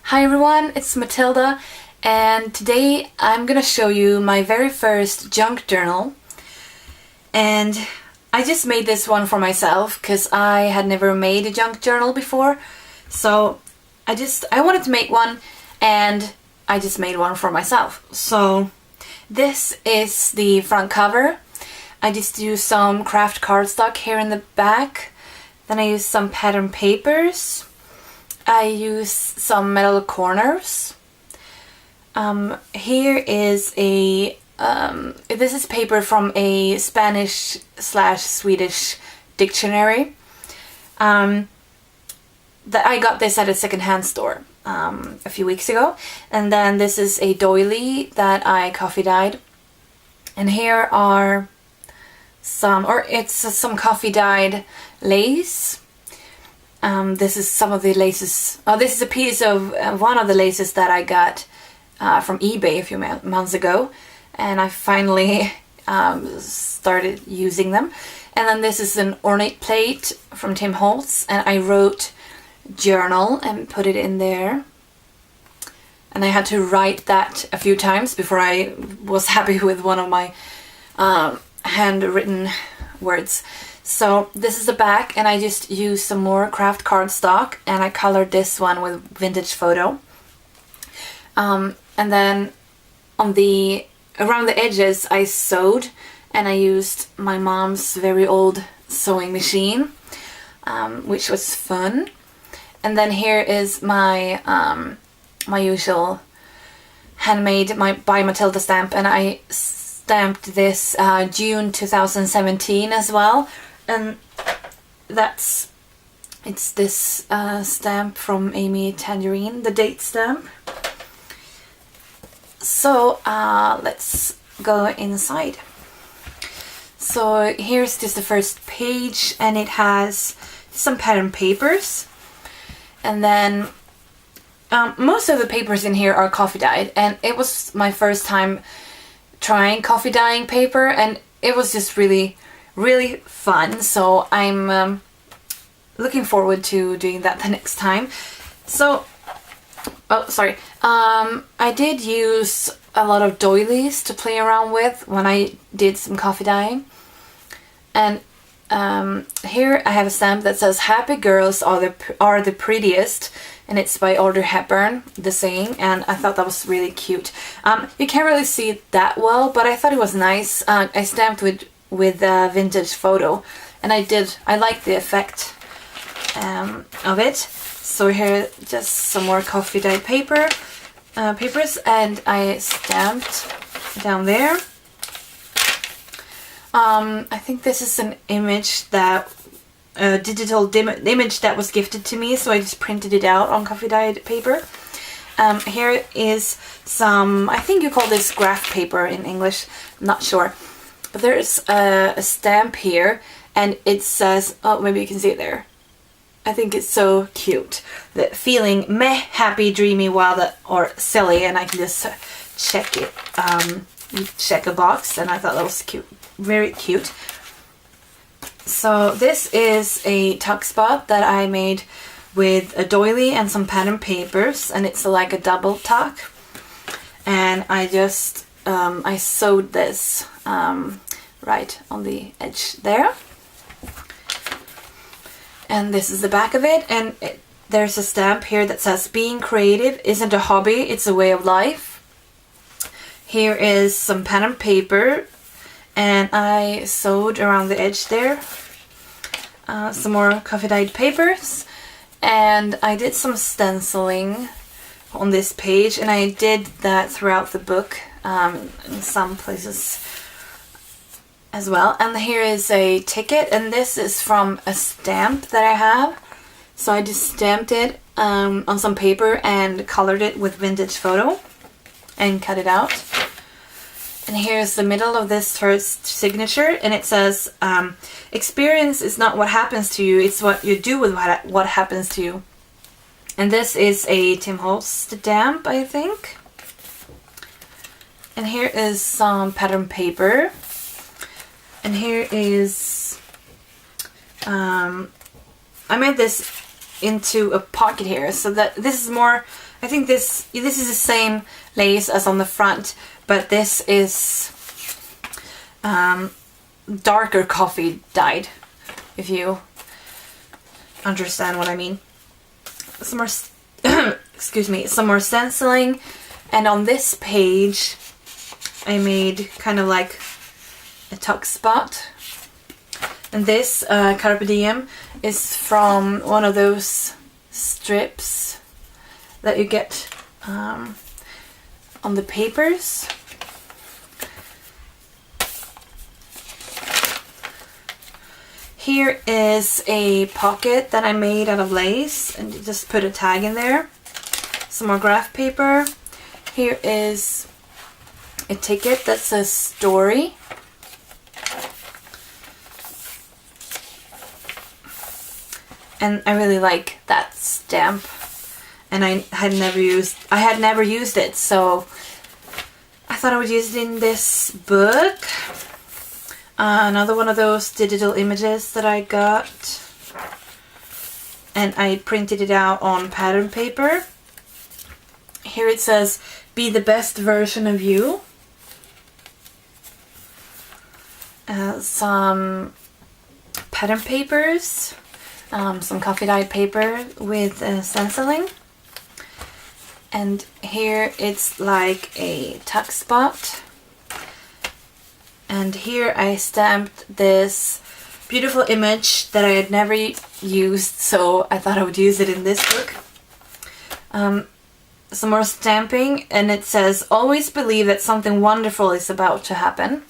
Hi everyone, it's Matilda, and today I'm gonna show you my very first junk journal. And I just made this one for myself because I had never made a junk journal before. So I wanted to make one, and I just made one for myself. So this is the front cover. I just used some craft cardstock here in the back. Then I used some pattern papers. I use some metal corners. Here is this is paper from a Spanish/Swedish dictionary. That I got this at a secondhand store a few weeks ago. And then this is a doily that I coffee dyed. And here are some coffee dyed lace. This is some of the laces. This is a piece of one of the laces that I got from eBay a few months ago, and I finally started using them. And then this is an ornate plate from Tim Holtz, and I wrote journal and put it in there. And I had to write that a few times before I was happy with one of my handwritten words. So this is the back, and I just used some more craft cardstock, and I colored this one with vintage photo. And then around the edges I sewed, and I used my mom's very old sewing machine, which was fun. And then here is my my usual handmade by Matilda stamp, and I stamped this June 2017 as well. And it's this stamp from Amy Tangerine, the date stamp. So let's go inside. So here's just the first page, and it has some pattern papers. And then most of the papers in here are coffee dyed, and it was my first time trying coffee dyeing paper, and it was just really fun. So I'm looking forward to doing that the next time. So I did use a lot of doilies to play around with when I did some coffee dyeing. And here I have a stamp that says "Happy girls are the prettiest," and it's by Audrey Hepburn, the saying, and I thought that was really cute. You can't really see it that well, but I thought it was nice. I stamped with vintage photo, and I like the effect of it. So here just some more coffee dyed papers, and I stamped down there. I think this is an image digital image that was gifted to me, so I just printed it out on coffee dyed paper. Here is some, I think you call this graph paper in English, I'm not sure. But there's a stamp here, and it says, oh, maybe you can see it there. I think it's so cute. The feeling meh, happy, dreamy, wild, or silly, and I can just check it. Check a box, and I thought that was cute. Very cute. So this is a tuck spot that I made with a doily and some pattern papers, and it's like a double tuck. And I just I sewed this right on the edge there. And this is the back of it, and there's a stamp here that says "Being creative isn't a hobby, it's a way of life." Here is some pattern paper, and I sewed around the edge there. Some more coffee dyed papers, and I did some stenciling on this page, and I did that throughout the book in some places as well. And here is a ticket, and this is from a stamp that I have. So I just stamped it on some paper and colored it with vintage photo and cut it out. And here's the middle of this first signature, and it says, "Experience is not what happens to you, it's what you do with what happens to you." And this is a Tim Holtz stamp, I think. And here is some pattern paper. And here is, I made this into a pocket here, so that this is more I think this is the same lace as on the front, but this is darker coffee dyed, if you understand what I mean. Some more excuse me, some more stenciling, and on this page I made kind of like a tuck spot. And this Carpe Diem is from one of those strips that you get on the papers. Here is a pocket that I made out of lace, and you just put a tag in there. Some more graph paper. Here is a ticket that says story. And I really like that stamp, and I had never used it, so I thought I would use it in this book. Another one of those digital images that I got, and I printed it out on pattern paper. Here it says, "Be the best version of you." Some pattern papers, some coffee dyed paper with stenciling, and here it's like a tuck spot. And here I stamped this beautiful image that I had never used, so I thought I would use it in this book. Some more stamping, and it says, "Always believe that something wonderful is about to happen."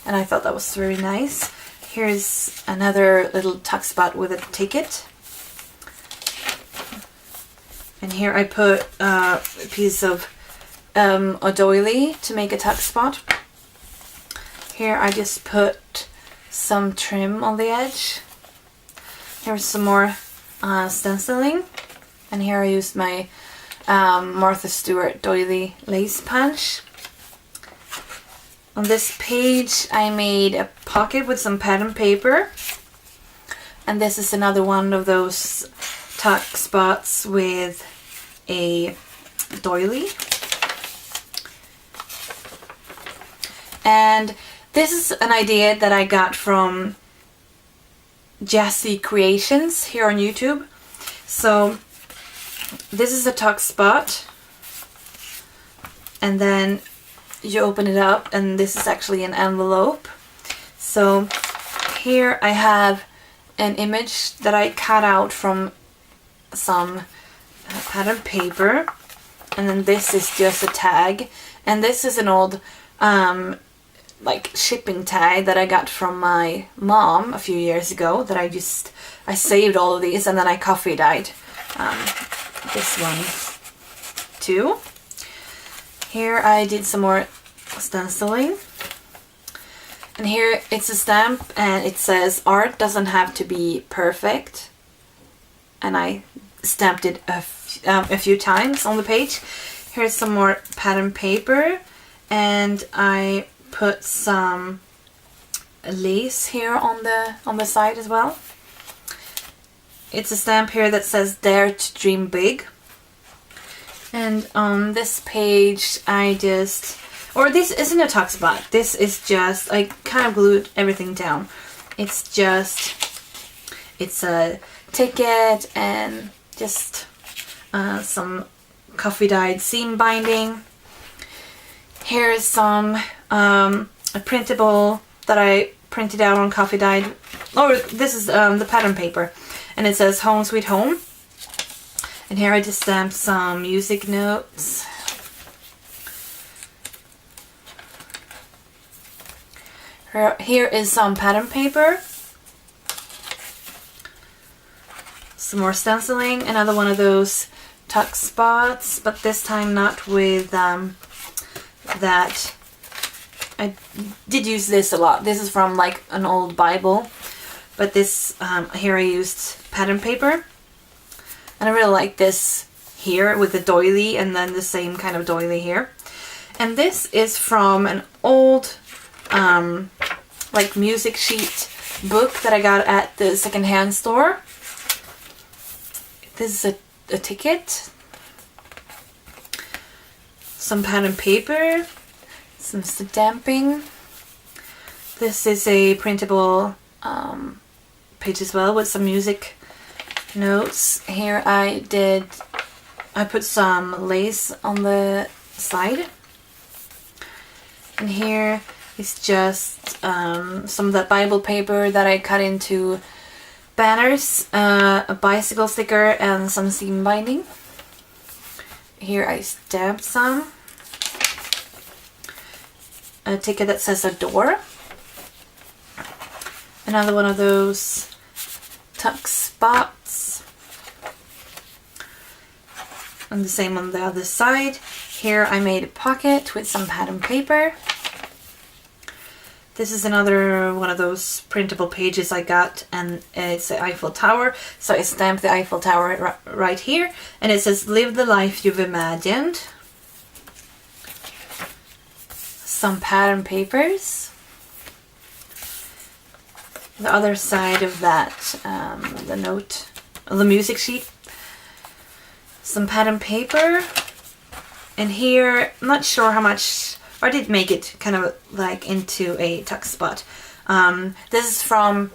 And I thought that was very nice. Here's another little tuck spot with a ticket. And here I put a piece of a doily to make a tuck spot. Here I just put some trim on the edge. Here's some more stenciling. And here I used my Martha Stewart doily lace punch. On this page I made a pocket with some pattern paper. And this is another one of those tuck spots with a doily. And this is an idea that I got from Jassy Creations here on YouTube. So this is a tuck spot, and then you open it up, and this is actually an envelope. So here I have an image that I cut out from some pattern paper, and then this is just a tag, and this is an old like shipping tag that I got from my mom a few years ago, that I saved all of these, and then I coffee dyed this one too. Here I did some more stenciling, and here it's a stamp, and it says, "Art doesn't have to be perfect," and I stamped it a few times on the page. Here's some more pattern paper, and I put some lace here on the side as well. It's a stamp here that says, "Dare to dream big." And on this page this isn't a tuck spot. This is just, I kind of glued everything down. It's a ticket and just some coffee dyed seam binding. Here's some a printable that I printed out on coffee dyed. Oh, this is the pattern paper, and it says "Home Sweet Home." And here I just stamped some music notes. Here is some pattern paper. Some more stenciling, another one of those tuck spots, but this time not with that. I did use this a lot. This is from like an old Bible, but this here I used pattern paper, and I really like this here with the doily, and then the same kind of doily here. And this is from an old like music sheet book that I got at the secondhand store. This is a ticket. some pen and paper, some stamping. This is a printable page as well with some music notes. Here I put some lace on the side. And here is just some of that Bible paper that I cut into banners, a bicycle sticker, and some seam binding. Here I stamped some. A ticket that says "Adore." Another one of those tuck spots. And the same on the other side. Here I made a pocket with some pattern paper. This is another one of those printable pages I got, and it's the Eiffel Tower. So I stamped the Eiffel Tower right here, and it says "Live the life you've imagined." Some pattern papers. The other side of that, the music sheet. Some pattern paper. And here, I'm not sure how much, or I did make it kind of like into a tuck spot. This is from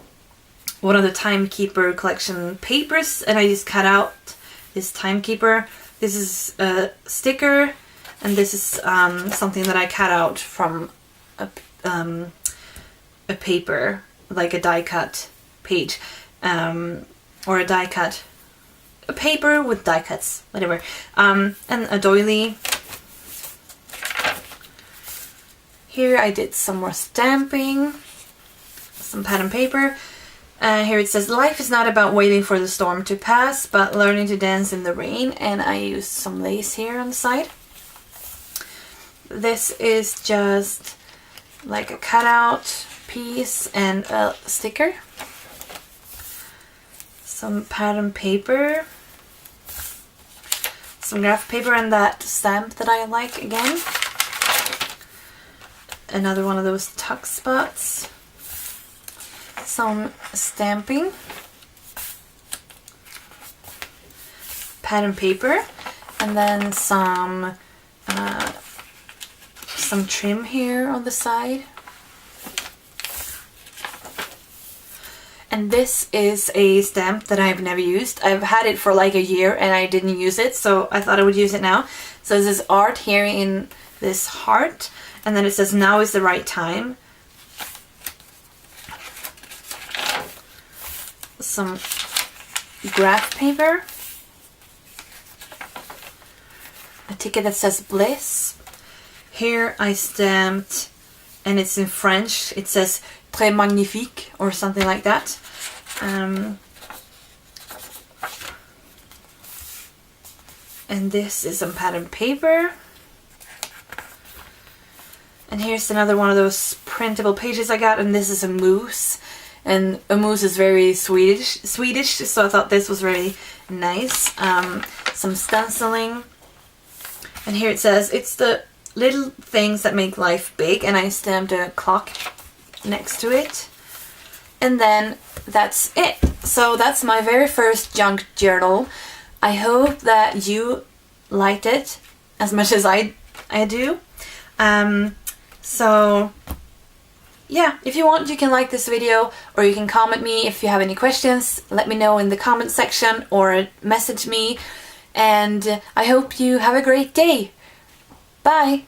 one of the Timekeeper collection papers, and I just cut out this Timekeeper. This is a sticker, and this is something that I cut out from a paper, like a die cut page, or a die cut, a paper with die cuts, whatever, and a doily. Here I did some more stamping, some pattern paper. Here it says "Life is not about waiting for the storm to pass, but learning to dance in the rain," and I used some lace here on the side. This is just like a cutout piece and a sticker. Some pattern paper, some graph paper, and that stamp that I like again. Another one of those tuck spots. Some stamping. Pattern paper. And then some trim here on the side. And this is a stamp that I've never used. I've had it for like a year and I didn't use it, so I thought I would use it now. So this is art here in this heart, and then it says "Now is the right time." Some graph paper. A ticket that says "Bliss." Here I stamped, and it's in French, it says "Très magnifique" or something like that. And this is some pattern paper. And here's another one of those printable pages I got, and this is a moose. And a moose is very Swedish, so I thought this was really nice. Some stenciling. And here it says, "It's the little things that make life big," and I stamped a clock next to it. And then that's it. So that's my very first junk journal. I hope that you liked it as much as I do. So yeah, if you want, you can like this video, or you can comment me if you have any questions. Let me know in the comment section or message me. And I hope you have a great day. Bye!